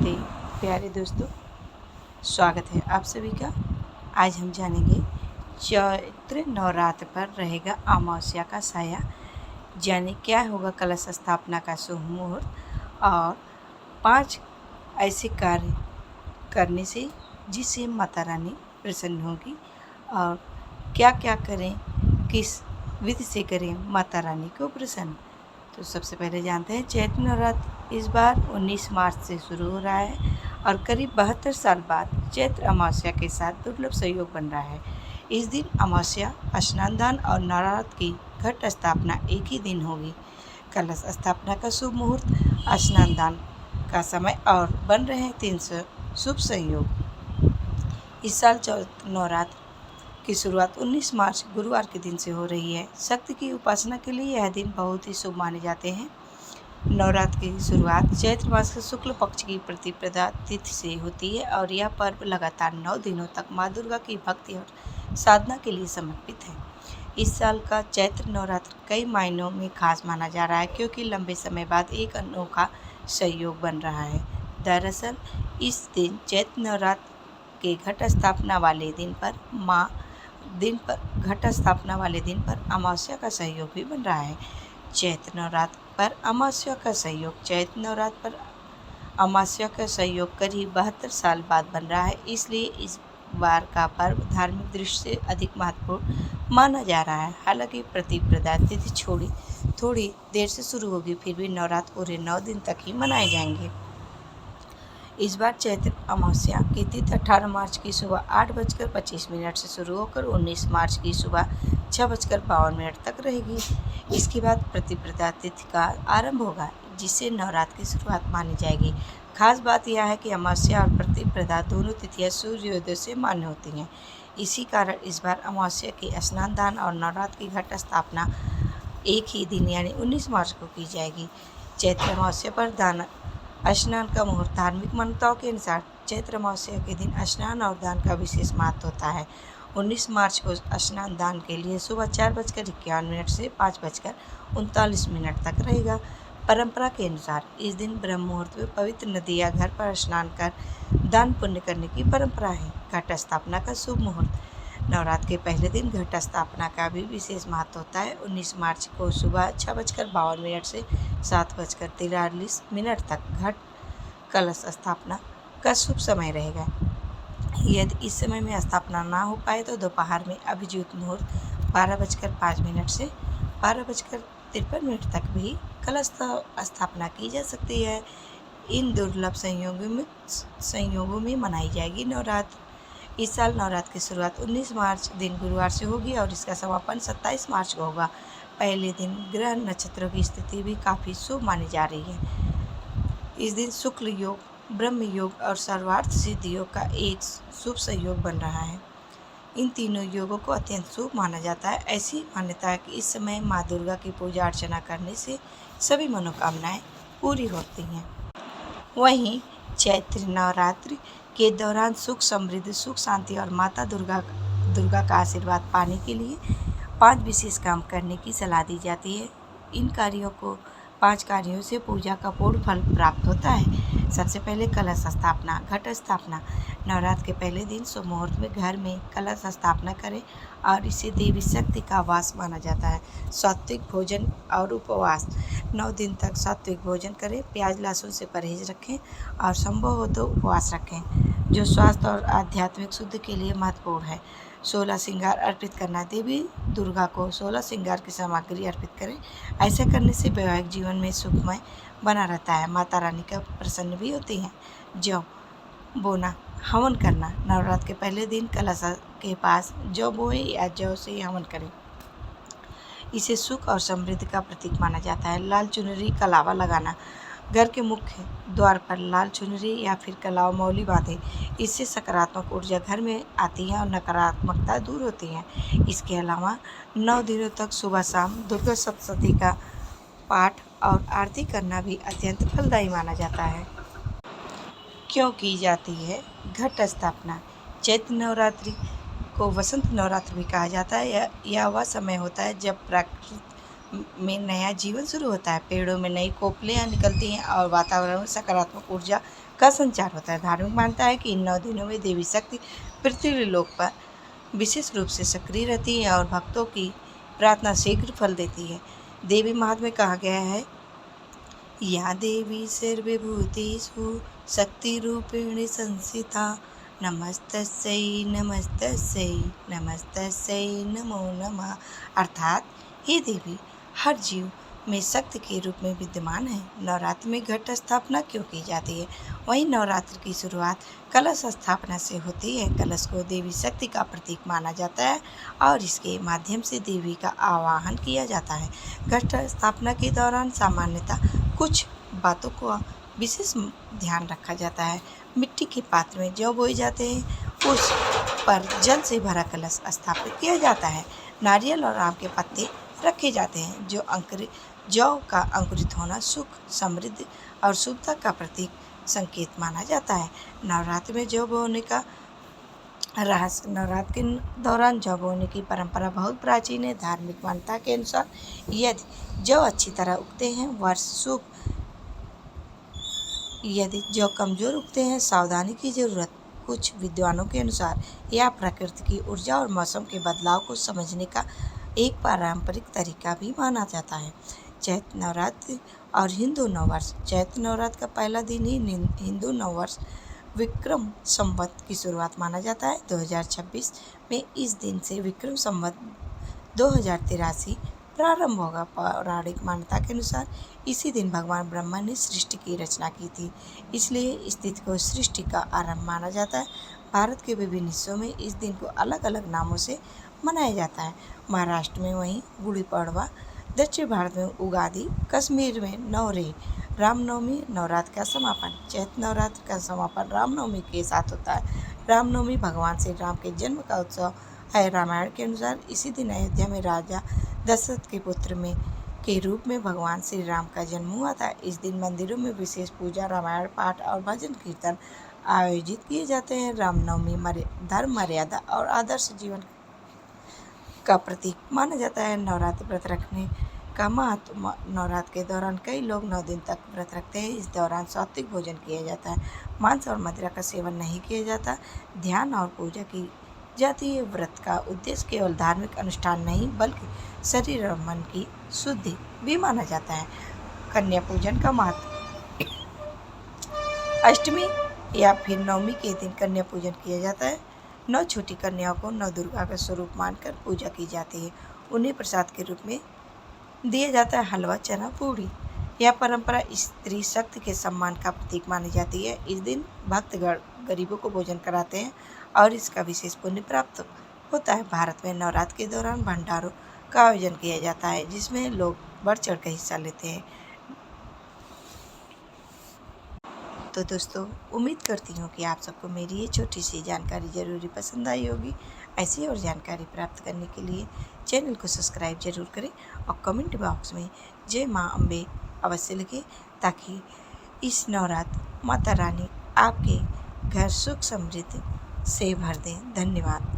नमस्ते प्यारे दोस्तों, स्वागत है आप सभी का। आज हम जानेंगे चैत्र नवरात्र पर रहेगा अमावस्या का साया, जाने क्या होगा कलश स्थापना का शुभ मुहूर्त और 5 ऐसे कार्य करने से जिससे माता रानी प्रसन्न होगी और क्या क्या करें, किस विधि से करें माता रानी को प्रसन्न। तो सबसे पहले जानते हैं चैत्र नवरात्र इस बार 19 मार्च से शुरू हो रहा है और करीब 72 साल बाद चैत्र अमावस्या के साथ दुर्लभ संयोग बन रहा है। इस दिन अमावस्या, स्नान दान और नवरात्र की घट स्थापना एक ही दिन होगी। कलश स्थापना का शुभ मुहूर्त, स्नान दान का समय और बन रहे हैं 300 शुभ संयोग। इस साल चैत्र नवरात्र की शुरुआत 19 मार्च गुरुवार के दिन से हो रही है। शक्ति की उपासना के लिए यह दिन बहुत ही शुभ माने जाते हैं। नवरात्र की शुरुआत चैत्र मास के शुक्ल पक्ष की प्रतिपदा तिथि से होती है और यह पर्व लगातार 9 दिनों तक माँ दुर्गा की भक्ति और साधना के लिए समर्पित है। इस साल का चैत्र नवरात्र कई मायनों में खास माना जा रहा है क्योंकि लंबे समय बाद एक अनोखा संयोग बन रहा है। दरअसल इस दिन चैत्र नवरात्र के घट स्थापना वाले दिन पर अमावस्या का सहयोग भी बन रहा है। चैत्र नवरात्र पर अमावस्या का सहयोग करीब 72 साल बाद बन रहा है, इसलिए इस बार का पर्व धार्मिक दृष्टि से अधिक महत्वपूर्ण माना जा रहा है। हालांकि प्रतिपदा तिथि थोड़ी देर से शुरू होगी, फिर भी नवरात्र पूरे 9 दिन तक ही मनाए जाएंगे। इस बार चैत्र अमावस्या की तिथि 18 मार्च की सुबह 8:25 से शुरू होकर 19 मार्च की सुबह 6:52 तक रहेगी। इसके बाद प्रतिपदा तिथि का आरंभ होगा, जिससे नवरात्र की शुरुआत मानी जाएगी। खास बात यह है कि अमावस्या और प्रतिपदा दोनों तिथियां सूर्योदय से मान्य होती हैं। इसी कारण इस बार अमावस्या की स्नान दान और नवरात्र की घट स्थापना एक ही दिन यानी 19 मार्च को की जाएगी। चैत्र अमावस्या पर स्नान का मुहूर्त। धार्मिक मान्यताओं के अनुसार चैत्र अमावस्या के दिन स्नान और दान का विशेष महत्व होता है। 19 मार्च को स्नान दान के लिए सुबह 4:51 से 5:39 तक रहेगा। परंपरा के अनुसार इस दिन ब्रह्म मुहूर्त में पवित्र नदी या घर पर स्नान कर दान पुण्य करने की परंपरा है। घट स्थापना का शुभ मुहूर्त। नवरात्र के पहले दिन घट स्थापना का भी विशेष महत्व होता है। 19 मार्च को सुबह 6:52 से 7:43 तक घट कलश स्थापना का शुभ समय रहेगा। यदि इस समय में स्थापना ना हो पाए तो दोपहर में अभिजीत मुहूर्त 12:05 से 12:53 तक भी कलश स्थापना की जा सकती है। इन दुर्लभ संयोगों में मनाई जाएगी नवरात्र। इस साल नवरात्र की शुरुआत 19 मार्च दिन गुरुवार से होगी और इसका समापन 27 मार्च को होगा। पहले दिन ग्रह नक्षत्रों की स्थिति भी काफ़ी शुभ मानी जा रही है। इस दिन शुक्ल योग, ब्रह्म योग और सर्वार्थ सिद्धि योग का एक शुभ संयोग बन रहा है। इन तीनों योगों को अत्यंत शुभ माना जाता है। ऐसी मान्यता है कि इस समय माँ दुर्गा की पूजा अर्चना करने से सभी मनोकामनाएं पूरी होती हैं। वहीं चैत्र नवरात्रि के दौरान सुख समृद्धि, सुख शांति और माता दुर्गा का आशीर्वाद पाने के लिए 5 विशेष काम करने की सलाह दी जाती है। इन 5 कार्यों से पूजा का पूर्ण फल प्राप्त होता है। सबसे पहले कलश स्थापना, घट स्थापना। नवरात्र के पहले दिन शुभ मुहूर्त में घर में कलश स्थापना करें और इसे देवी शक्ति का वास माना जाता है। सात्विक भोजन और उपवास। 9 दिन तक सात्विक भोजन करें, प्याज लहसुन से परहेज रखें और संभव हो तो उपवास रखें, जो स्वास्थ्य और आध्यात्मिक शुद्धि के लिए महत्वपूर्ण है। 16 श्रृंगार अर्पित करना। देवी दुर्गा को 16 श्रृंगार की सामग्री अर्पित करें। ऐसा करने से वैवाहिक जीवन में सुखमय बना रहता है। माता रानी का प्रसन्न भी होती हैं। जौ बोना, हवन करना। नवरात्र के पहले दिन कलश के पास जौ बोए या जौ से हवन करें। इसे सुख और समृद्धि का प्रतीक माना जाता है। लाल चुनरी कलावा लगाना। घर के मुख्य द्वार पर लाल चुनरी या फिर कलावा मौली बांधें। इससे सकारात्मक ऊर्जा घर में आती है और नकारात्मकता दूर होती है। इसके अलावा 9 दिनों तक सुबह शाम दुर्गा सप्तशती का पाठ और आरती करना भी अत्यंत फलदायी माना जाता है। क्यों की जाती है घट स्थापना? चैत्र नवरात्रि को वसंत नवरात्र भी कहा जाता है। यह वह समय होता है जब प्रकृति में नया जीवन शुरू होता है। पेड़ों में नई कोपलें निकलती हैं और वातावरण में सकारात्मक ऊर्जा का संचार होता है। धार्मिक मान्यता है कि इन 9 दिनों में देवी शक्ति पृथ्वी लोक पर विशेष रूप से सक्रिय रहती है और भक्तों की प्रार्थना शीघ्र फल देती है। देवी महात्म्य में कहा गया है, या देवी सर्वभूतेषु शक्तिरूपेण संस्थिता नमस्तस्यै नमस्तस्यै नमस्तस्यै नमो नमः। अर्थात हे देवी हर जीव में शक्ति के रूप में विद्यमान है। नवरात्र में घट स्थापना क्यों की जाती है? वहीं नवरात्र की शुरुआत कलश स्थापना से होती है। कलश को देवी शक्ति का प्रतीक माना जाता है और इसके माध्यम से देवी का आवाहन किया जाता है। घट स्थापना के दौरान सामान्यतः कुछ बातों को विशेष ध्यान रखा जाता है। मिट्टी के पात्र में जौ बोए जाते हैं, उस पर जल से भरा कलश स्थापित किया जाता है। नारियल और आम के पत्ते रखे जाते हैं। जौ का अंकुरित होना सुख, समृद्धि और शुभता का प्रतीक संकेत माना जाता है। नवरात्र में जौ बोने का रहस्य। नवरात्र के दौरान जौ बोने की परंपरा बहुत प्राचीन है। धार्मिक मान्यता के अनुसार यदि जौ अच्छी तरह उगते हैं वर्ष शुभ, यदि जौ कमजोर उगते हैं सावधानी की जरूरत। कुछ विद्वानों के अनुसार यह प्रकृति की ऊर्जा और मौसम के बदलाव को समझने का एक पारंपरिक तरीका भी माना जाता है। चैत्र नवरात्र और हिंदू नववर्ष। चैत्र नवरात्र का पहला दिन ही हिंदू नववर्ष विक्रम संवत की शुरुआत माना जाता है। 2026 में इस दिन से विक्रम संवत 2083 प्रारंभ होगा। पौराणिक मान्यता के अनुसार इसी दिन भगवान ब्रह्मा ने सृष्टि की रचना की थी, इसलिए इस तिथि को सृष्टि का आरंभ माना जाता है। भारत के विभिन्न हिस्सों में इस दिन को अलग अलग नामों से मनाया जाता है। महाराष्ट्र में वहीं गुड़ी पड़वा, दक्षिण भारत में उगादि, कश्मीर में नवरेह, रामनवमी नवरात्र का समापन। चैत्र नवरात्र का समापन रामनवमी के साथ होता है। रामनवमी भगवान श्री राम के जन्म का उत्सव है। रामायण के अनुसार इसी दिन अयोध्या में राजा दशरथ के पुत्र के रूप में भगवान श्री राम का जन्म हुआ था। इस दिन मंदिरों में विशेष पूजा, रामायण पाठ और भजन कीर्तन आयोजित किए जाते हैं। रामनवमी धर्म, मर्यादा और आदर्श जीवन का प्रतीक माना जाता है। नवरात्र व्रत रखने का महत्व। नवरात्र के दौरान कई लोग 9 दिन तक व्रत रखते हैं। इस दौरान सात्विक भोजन किया जाता है, मांस और मदिरा का सेवन नहीं किया जाता, ध्यान और पूजा की जाती है। व्रत का उद्देश्य केवल धार्मिक अनुष्ठान नहीं बल्कि शरीर और मन की शुद्धि भी माना जाता है। कन्या पूजन का महत्व। अष्टमी या फिर नवमी के दिन कन्या पूजन किया जाता है। 9 छोटी कन्याओं को 9 दुर्गा का स्वरूप मानकर पूजा की जाती है। उन्हें प्रसाद के रूप में दिया जाता है हलवा, चना, पूड़ी। यह परंपरा स्त्री शक्ति के सम्मान का प्रतीक मानी जाती है। इस दिन भक्तगण गरीबों को भोजन कराते हैं और इसका विशेष पुण्य प्राप्त होता है। भारत में नवरात्र के दौरान भंडारों का आयोजन किया जाता है, जिसमें लोग बढ़ चढ़ कर हिस्सा लेते हैं। तो दोस्तों, उम्मीद करती हूँ कि आप सबको मेरी ये छोटी सी जानकारी ज़रूरी पसंद आई होगी। ऐसी और जानकारी प्राप्त करने के लिए चैनल को सब्सक्राइब जरूर करें और कमेंट बॉक्स में जय माँ अम्बे अवश्य लिखें, ताकि इस नवरात्र माता रानी आपके घर सुख समृद्धि से भर दें। धन्यवाद।